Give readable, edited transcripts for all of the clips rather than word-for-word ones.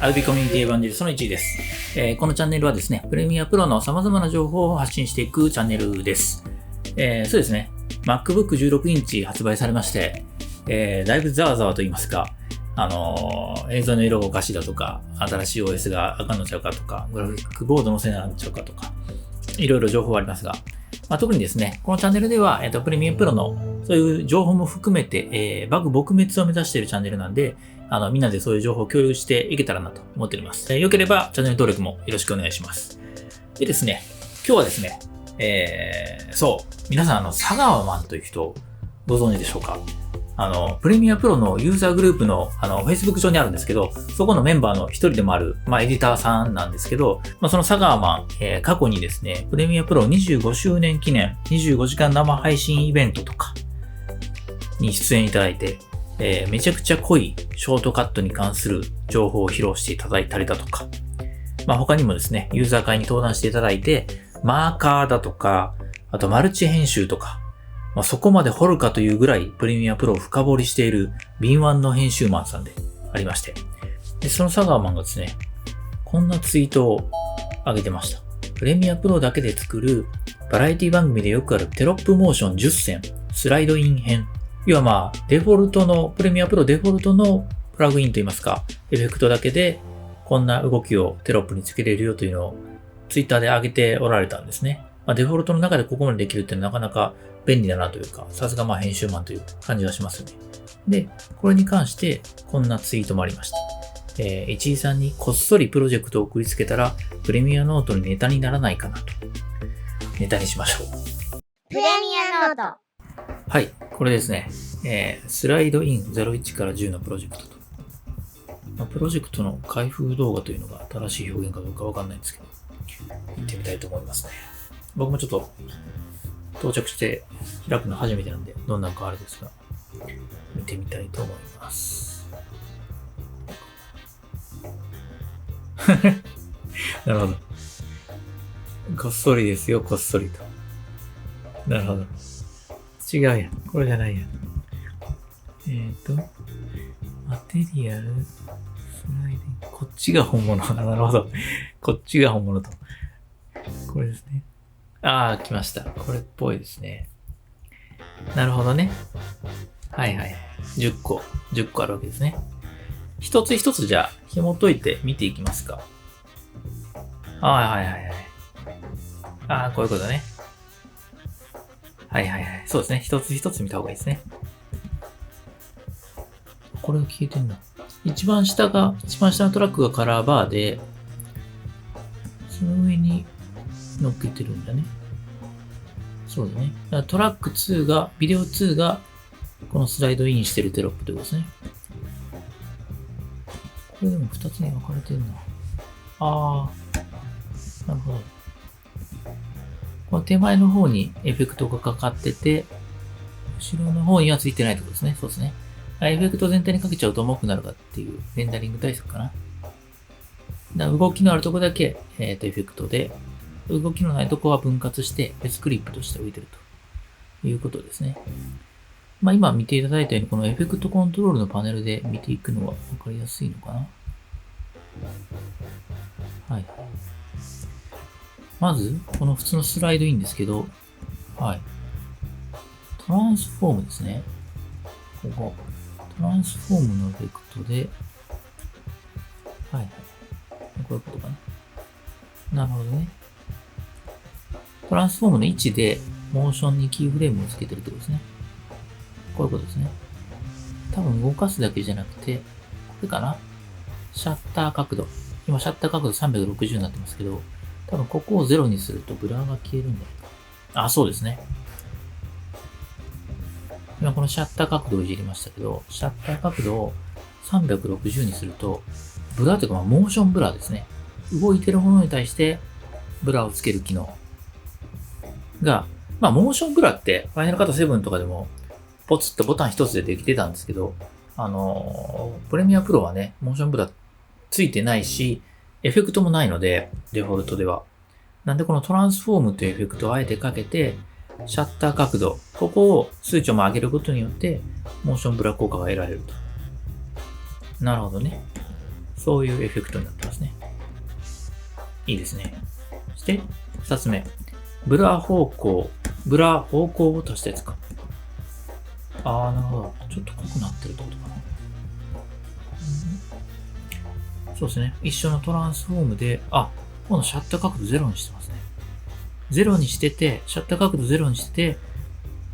Adobe コミュニティエヴァンジェリストの1位です。このチャンネルはですね、プレミアプロの様々な情報を発信していくチャンネルです。そうですね、MacBook 16インチ発売されまして、だいぶざわざわと言いますか、映像の色がおかしいだとか、新しい OS があかんのちゃうかとか、グラフィックボードのせいなんちゃうかとか、いろいろ情報ありますが、特にですね、このチャンネルでは、プレミアプロのそういう情報も含めて、バグ撲滅を目指しているチャンネルなんで、みんなでそういう情報を共有していけたらなと思っております。よければチャンネル登録もよろしくお願いします。でですね、今日はですね、皆さん佐川マンという人をご存知でしょうか？プレミアプロのユーザーグループの、Facebook 上にあるんですけど、そこのメンバーの一人でもある、エディターさんなんですけど、その佐川マン、過去にですね、プレミアプロ25周年記念25時間生配信イベントとかに出演いただいて、めちゃくちゃ濃いショートカットに関する情報を披露していただいたりだとか、他にもですね、ユーザー会に登壇していただいて、マーカーだとか、あとマルチ編集とか、そこまで掘るかというぐらいプレミアプロを深掘りしている敏腕の編集マンさんでありまして。で、その佐川マンがですね、こんなツイートを上げてました。プレミアプロだけで作るバラエティ番組でよくあるテロップモーション10選、スライドイン編。要はデフォルトの、プレミアプロデフォルトのプラグインといいますか、エフェクトだけでこんな動きをテロップにつけれるよというのをツイッターで上げておられたんですね。デフォルトの中でここまでできるっていうのはなかなか便利だなというか、さすが編集マンという感じがしますね。で、これに関してこんなツイートもありました。一井さんにこっそりプロジェクトを送りつけたらプレミアノートにネタにならないかなと。ネタにしましょう。プレミアノート。はい、これですね。スライドイン01から10のプロジェクトと。プロジェクトの開封動画というのが正しい表現かどうかわかんないんですけど、見てみたいと思いますね。僕もちょっと到着して開くの初めてなんで、どんなのかあれですが、見てみたいと思います。なるほど。こっそりですよ、こっそりと。なるほど。違うやん。これじゃないやん。マテリアル、スライディング。こっちが本物。なるほど。こっちが本物と。これですね。来ました。これっぽいですね。なるほどね。はいはい。10個あるわけですね。一つ一つじゃあ、紐解いて見ていきますか。はい。こういうことね。はい。そうですね。一つ一つ見た方がいいですね。これが消えてんだ。一番下のトラックがカラーバーで、その上に乗っけてるんだね。そうだね。だからトラック2が、ビデオ2が、このスライドインしてるテロップということですね。これでも2つに分かれてるな。なるほど。この手前の方にエフェクトがかかってて、後ろの方にはついてないってことですね。そうですね。エフェクト全体にかけちゃうと重くなるかっていうレンダリング対策かな。だから動きのあるところだけ、エフェクトで、動きのないところは分割して別クリップとして置いてるということですね。今見ていただいたようにこのエフェクトコントロールのパネルで見ていくのは分かりやすいのかな。はい。まず、この普通のスライドインですけど、はい。トランスフォームですね。ここ。トランスフォームのエフェクトで、はい。こういうことかな。なるほどね。トランスフォームの位置でモーションにキーフレームをつけてるってことですね。こういうことですね。多分動かすだけじゃなくて、これかな？シャッター角度。今シャッター角度360になってますけど、多分ここを0にするとブラーが消えるんだよ。そうですね。今このシャッター角度をいじりましたけど、シャッター角度を360にすると、ブラーというかモーションブラーですね。動いてるものに対してブラーをつける機能が、モーションブラーって、ファイナルカット7とかでも、ポツッとボタン一つでできてたんですけど、プレミアプロはね、モーションブラーついてないし、エフェクトもないので、デフォルトでは。なんでこのトランスフォームというエフェクトをあえてかけて、シャッター角度、ここを数値を上げることによって、モーションブラ効果が得られると。なるほどね。そういうエフェクトになってますね。いいですね。そして、2つ目。ブラ方向を足したやつか。なるほど。ちょっと濃くなってるってことかな。そうですね。一緒のトランスフォームで、今度シャッター角度0にしてますね。0にしてて、シャッター角度0にしてて、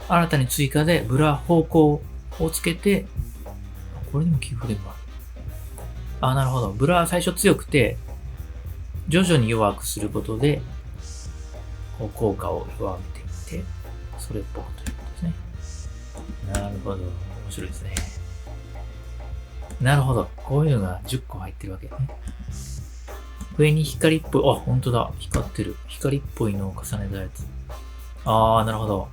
新たに追加でブラ方向をつけて、これでもキーフレームある。なるほど。ブラは最初強くて、徐々に弱くすることで、効果を弱めていって、それっぽくということですね。なるほど。面白いですね。なるほど。こういうのが10個入ってるわけね。上に光っぽい、本当だ。光ってる。光っぽいのを重ねたやつ。なるほど。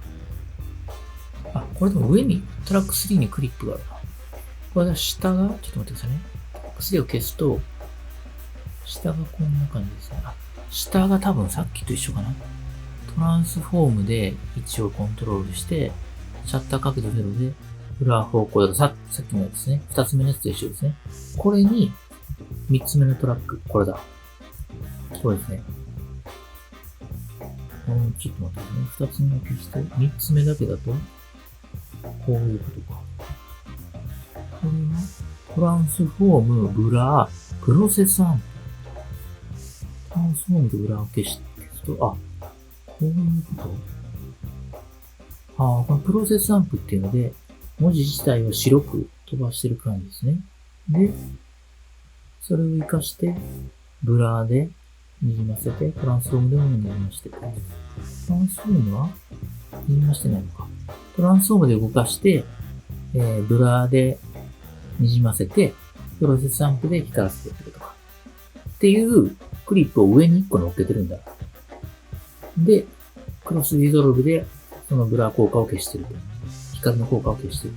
これでも上にトラック3にクリップがあるな。これは下が、ちょっと待ってくださいね。トラック3を消すと、下がこんな感じですね。下が多分さっきと一緒かな。トランスフォームで位置をコントロールして、シャッター角度0で、ブラ方向だとさっきのやつですね。2つ目のやつと一緒ですね。これに、3つ目のトラック。これだ。これですね。ちょっと待ってね。2つ目を消して、3つ目だけだと、こういうことか。これは、トランスフォーム、ブラー、プロセスアンプ。トランスフォームとブラーを消すと、こういうことこのプロセスアンプっていうので、文字自体を白く飛ばしてる感じですね。で、それを活かして、ブラーで滲ませて、トランスフォームでも滲まして。トランスフォームは滲ましてないのか。トランスフォームで動かして、ブラーで滲ませて、プロセスアンプで光らせてってことか。っていうクリップを上に1個乗っけてるんだ。で、クロスリゾルブでそのブラー効果を消してると。光の効果を消してる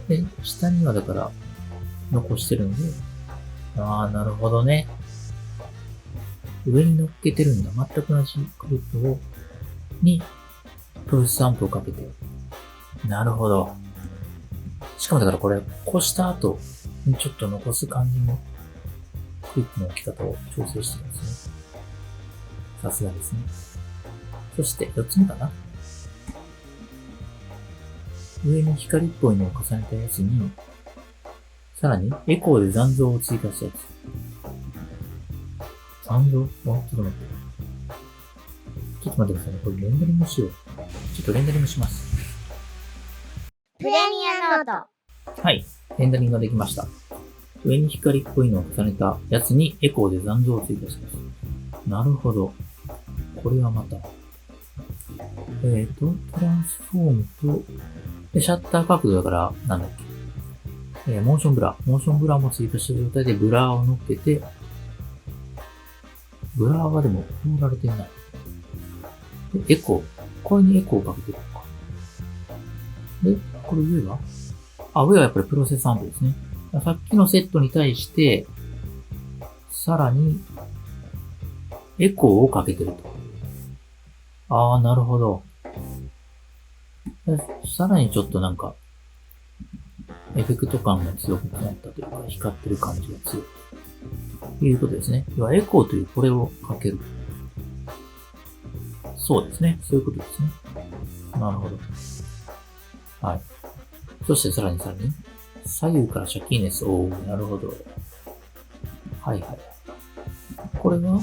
と。で、下にはだから残してるので、なるほどね。上に乗っけてるんだ。全く同じクリップにプロセスアンプをかけて。なるほど。しかもだからこれ、こうした後にちょっと残す感じのクリップの置き方を調整してるんですね。さすがですね。そして4つ目かな。上に光っぽいのを重ねたやつに、さらにエコーで残像を追加したやつ。残像？ちょっと待って。ちょっと待ってくださいね。これレンダリングしよう。ちょっとレンダリングします。プレミアノート。はい。レンダリングができました。上に光っぽいのを重ねたやつにエコーで残像を追加します。なるほど。これはまた。トランスフォームと、で、シャッター角度だから、なんだっけ。モーションブラも追加した状態でブラーを乗っけて、ブラーはでも、乗られていない。で、エコー。これにエコーをかけてるのか。で、これ上は上はやっぱりプロセスアンプですね。さっきのセットに対して、さらに、エコーをかけてると。なるほど。さらにちょっとなんか、エフェクト感が強くなったというか、光ってる感じが強い。ということですね。要はエコーというこれをかける。そうですね。そういうことですね。なるほど。はい。そしてさらに、左右からシャキーネス。なるほど。はいはい。これは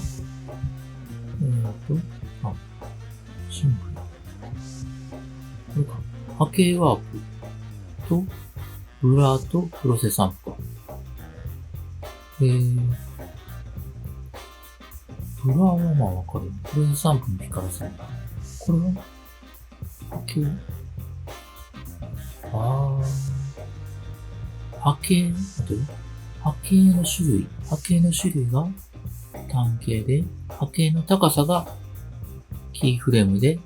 シンプル。これか。波形ワークと、ブラーとプロセスアンプか。ブラーはまあわかる。プロセスアンプも光らせる。これは波形波形の種類が単形で、波形の高さがキーフレームで、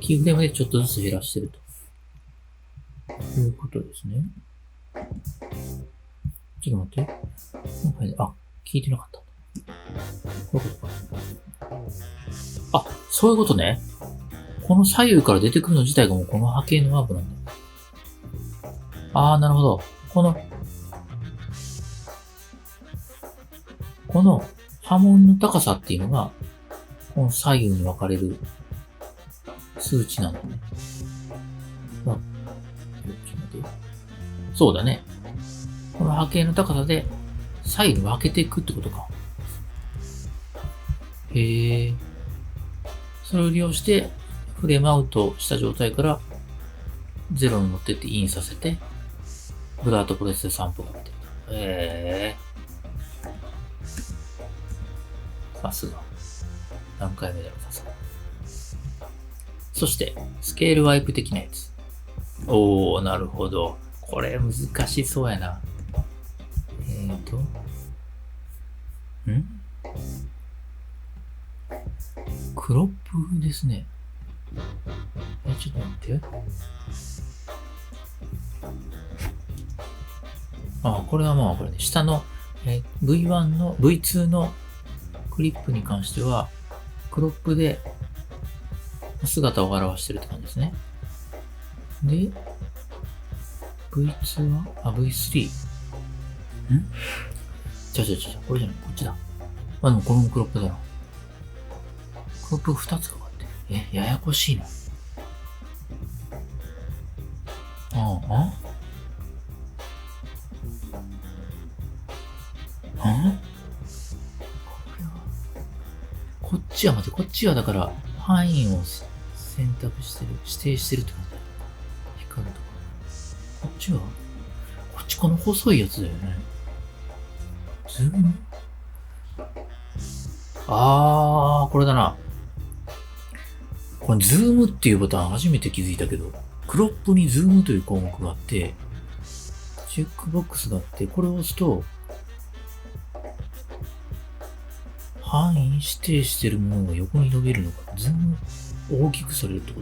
キーフレームでちょっとずつ減らしてるということですね。ちょっと待って。聞いてなかった。こういうことか。そういうことね。この左右から出てくるの自体がもうこの波形のワークなんだ。なるほど。このこの波紋の高さっていうのが、この左右に分かれる数値なんだね。ちょっと待って。そうだね。この波形の高さで左右に分けていくってことか。へえ。それを利用してフレームアウトした状態から0に持ってってインさせて、ブラートプレスで3分かけてる。へえ。さすが。何回目だろう、さすが。そして、スケールワイプ的なやつ。おー、なるほど。これ難しそうやな。クロップですね。ちょっと待って。これはまあ、これね、下の、V1 の、V2 のクリップに関しては、クロップで姿を表してるって感じですね。で、V2 はV3。これじゃない、こっちだ。でもこれもクロップだな。クロップ2つかかってる。ややこしいな。こっちは待って、こっちはだから範囲を選択してる、指定してるって感じだよ。光るとか。こっちはこっちこの細いやつだよね。ズームこれだな。これズームっていうボタン初めて気づいたけど、クロップにズームという項目があって、チェックボックスがあって、これを押すと、範囲指定してるものが横に伸びるのか。ズーム大きくされるってこ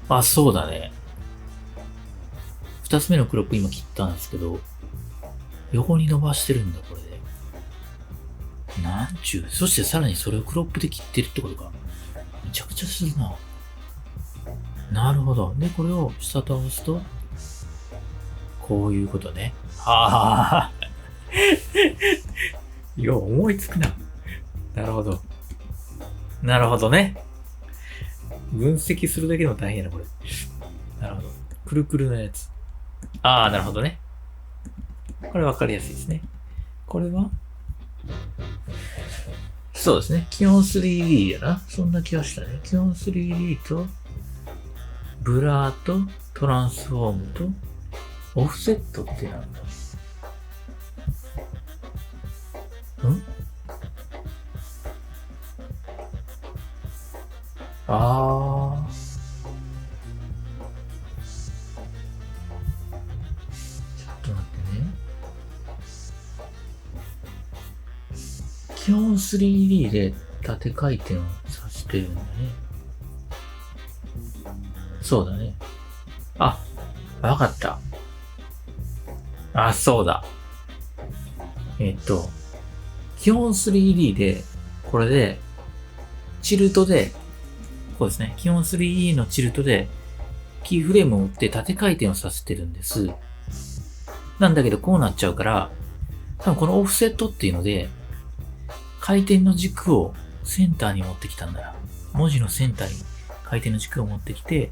と？そうだね。二つ目のクロップ今切ったんですけど、横に伸ばしてるんだ、これで。なんちゅう。そしてさらにそれをクロップで切ってるってことか。めちゃくちゃするな。なるほど。で、これを下と押すと、こういうことね。よう思いつくな。なるほど。なるほどね。分析するだけでも大変やな、これ。なるほど。くるくるのやつ。なるほどね。これ分かりやすいですね。これはそうですね。基本 3D やな。そんな気がしたね。基本 3D と、ブラーと、トランスフォームと、オフセットってなんだ。ちょっと待ってね。基本 3D で縦回転をさせてるんだね。そうだね。わかった。そうだ。基本 3D で、これで、チルトで、こうですね。基本 3D のチルトで、キーフレームを打って縦回転をさせてるんです。なんだけど、こうなっちゃうから、多分このオフセットっていうので、回転の軸をセンターに持ってきたんだな。文字のセンターに回転の軸を持ってきて、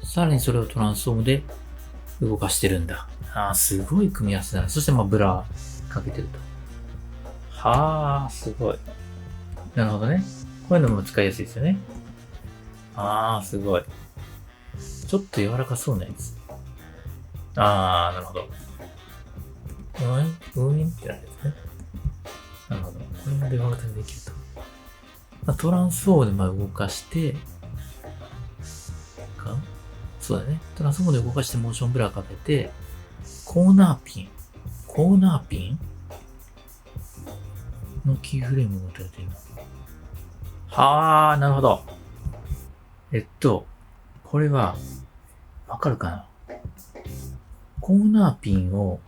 さらにそれをトランスフォームで動かしてるんだ。すごい組み合わせだな。そしてブラかけてると。すごい。なるほどね。こういうのも使いやすいですよね。すごい。ちょっと柔らかそうなやつ。なるほど。ってなるやつね。なるほど。これもデフォルトでできると。トランスフォームで動かして、そうだね。トランスフォームで動かしてモーションブラかけて、コーナーピンのキーフレームが打たれている。なるほど。これは、わかるかな？コーナーピンを、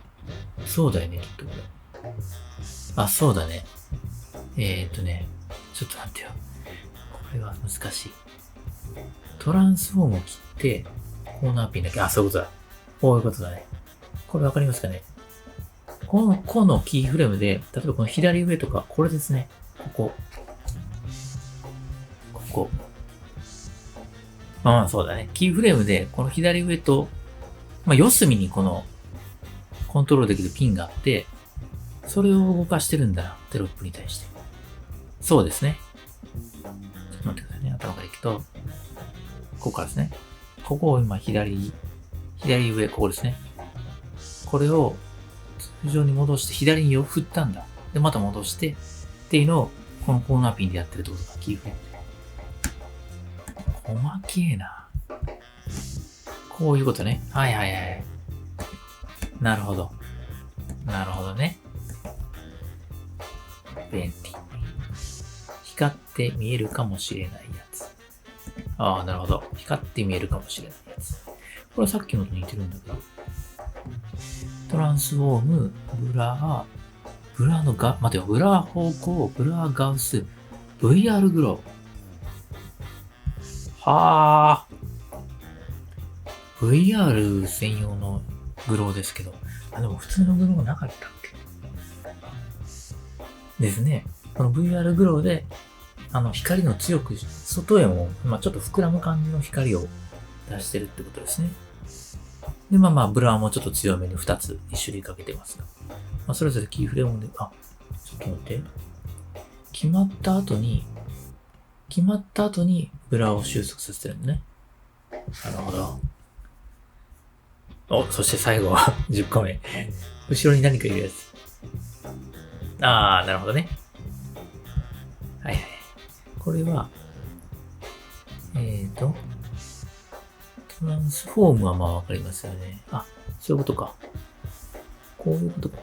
そうだよね、きっとこれ。そうだね。ちょっと待ってよ。これは難しい。トランスフォームを切って、コーナーピンだけ、そういうことだ。こういうことだね。これわかりますかね？このキーフレームで、例えばこの左上とか、これですね。ここ。そうだね。キーフレームで、この左上と、四隅にこの、コントロールできるピンがあって、それを動かしてるんだな。テロップに対して。そうですね。ちょっと待ってくださいね。頭からいくと、ここからですね。ここを今左上、ここですね。これを通常に戻して、左に振ったんだ。で、また戻して、っていうのを、このコーナーピンでやってるってことか、キーフレームで。細けえな。こういうことね。はい。なるほどね。便利。光って見えるかもしれないやつ。なるほど。光って見えるかもしれないやつ。これさっきのと似てるんだけど。トランスフォーム、ブラの待てよ。ブラ方向、ブラガウス、VR グロー。はぁ。VR 専用のグローですけど。でも普通のグローなかったっけですね。この VR グローで、光の強く、外へも、ちょっと膨らむ感じの光を出してるってことですね。で、ブラもちょっと強めに2つ、2種類かけてますが。それぞれキーフレームで、ちょっと待って。決まった後に、ブラを収束させてるんだね。なるほど。そして最後は10個目。後ろに何かいるやつ。なるほどね。はい。これは、トランスフォームはわかりますよね。そういうことか。こういうことか。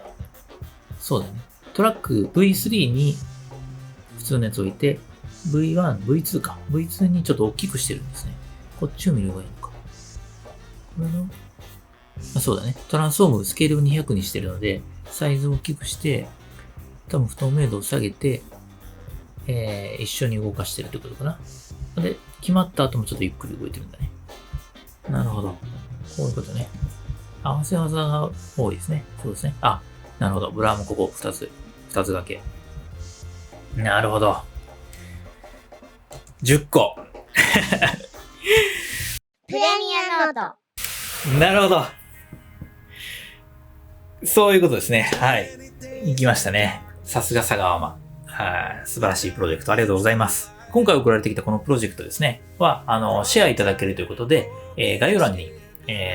そうだね。トラック V3 に普通のやつを置いて、V1、V2 か。V2 にちょっと大きくしてるんですね。こっちを見ればいいのか。これの、そうだね。トランスフォームスケールを200にしてるので、サイズを大きくして、多分不透明度を下げて、一緒に動かしてるってことかな。で、決まった後もちょっとゆっくり動いてるんだね。なるほど。こういうことね。合わせ技が多いですね。そうですね。なるほど。ブラもここ2つ掛け。なるほど。10個。プレミアノート。なるほど。そういうことですね。はい。行きましたね。さすが佐川マン。素晴らしいプロジェクトありがとうございます。今回送られてきたこのプロジェクトですね。は、シェアいただけるということで、概要欄に、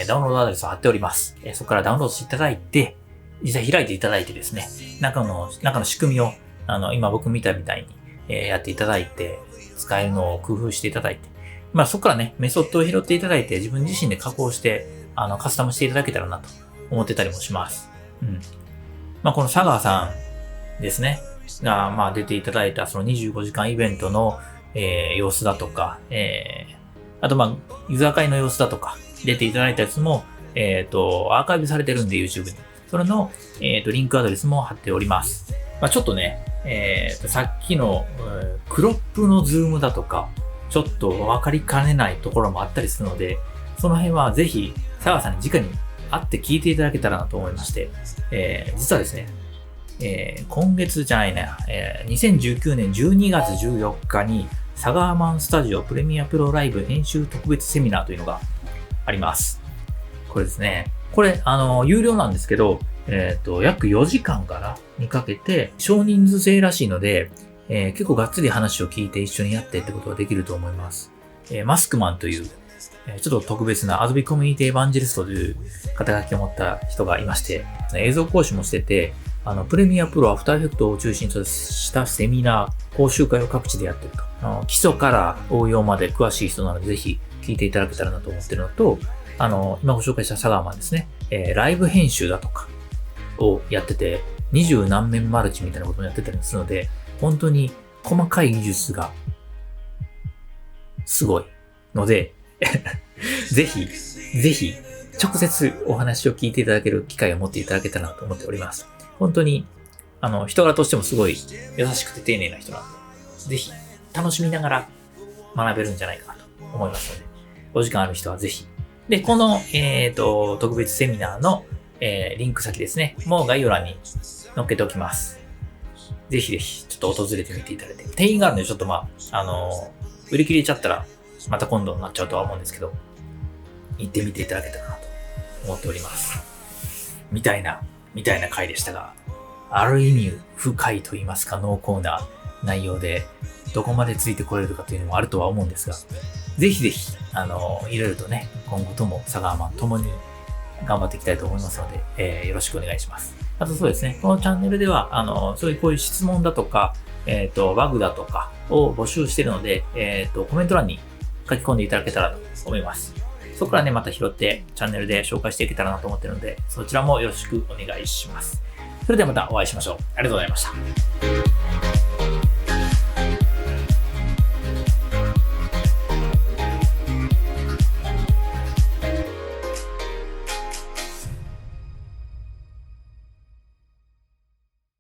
ダウンロードアドレスを貼っております。そこからダウンロードしていただいて、実際開いていただいてですね、中の仕組みを、今僕見たみたいに、やっていただいて、使えるのを工夫していただいて、そこからね、メソッドを拾っていただいて、自分自身で加工して、カスタムしていただけたらなと思ってたりもします。この佐川さんですね、が、出ていただいたその25時間イベントの、様子だとか、あとユーザー会の様子だとか、出ていただいたやつも、アーカイブされてるんで YouTube に。それの、リンクアドレスも貼っております。ちょっとね、さっきの、クロップのズームだとか、ちょっと分かりかねないところもあったりするので、その辺はぜひ、佐川さんに直に会って聞いていただけたらなと思いまして、実はですね、今月じゃないな、2019年12月14日に、佐川マンスタジオプレミアプロライブ編集特別セミナーというのがあります。これですね。これ、有料なんですけど、約4時間からにかけて、少人数制らしいので、結構がっつり話を聞いて一緒にやってってことができると思います。マスクマンという、ちょっと特別な Adobe コミュニティエヴァンジェリストという肩書きを持った人がいまして、映像講師もしてて、プレミアプロアフターエフェクトを中心としたセミナー、講習会を各地でやってると。基礎から応用まで詳しい人なので、ぜひ聞いていただけたらなと思ってるのと、今ご紹介した佐川マンですね、ライブ編集だとかをやってて、20何面マルチみたいなこともやってたりするので、本当に細かい技術がすごいので、ぜひ、直接お話を聞いていただける機会を持っていただけたらなと思っております。本当に、人柄としてもすごい優しくて丁寧な人なんで、ぜひ、楽しみながら学べるんじゃないかなと思いますので、お時間ある人はぜひ。で、この、特別セミナーの、リンク先ですね。もう概要欄に載っけておきます。ぜひぜひ、ちょっと訪れてみていただいて。定員があるので、ちょっと売り切れちゃったら、また今度になっちゃうとは思うんですけど、行ってみていただけたらなと思っております。みたいな回でしたが、ある意味深いと言いますか濃厚な内容で、どこまでついてこれるかというのもあるとは思うんですが、ぜひぜひ、いろいろとね、今後とも佐川マン共に頑張っていきたいと思いますので、よろしくお願いします。あとそうですね、このチャンネルでは、そういうこういう質問だとか、バグだとかを募集しているので、コメント欄に書き込んでいただけたらと思います。そこからね、また拾ってチャンネルで紹介していけたらなと思っているので、そちらもよろしくお願いします。それではまたお会いしましょう。ありがとうございました。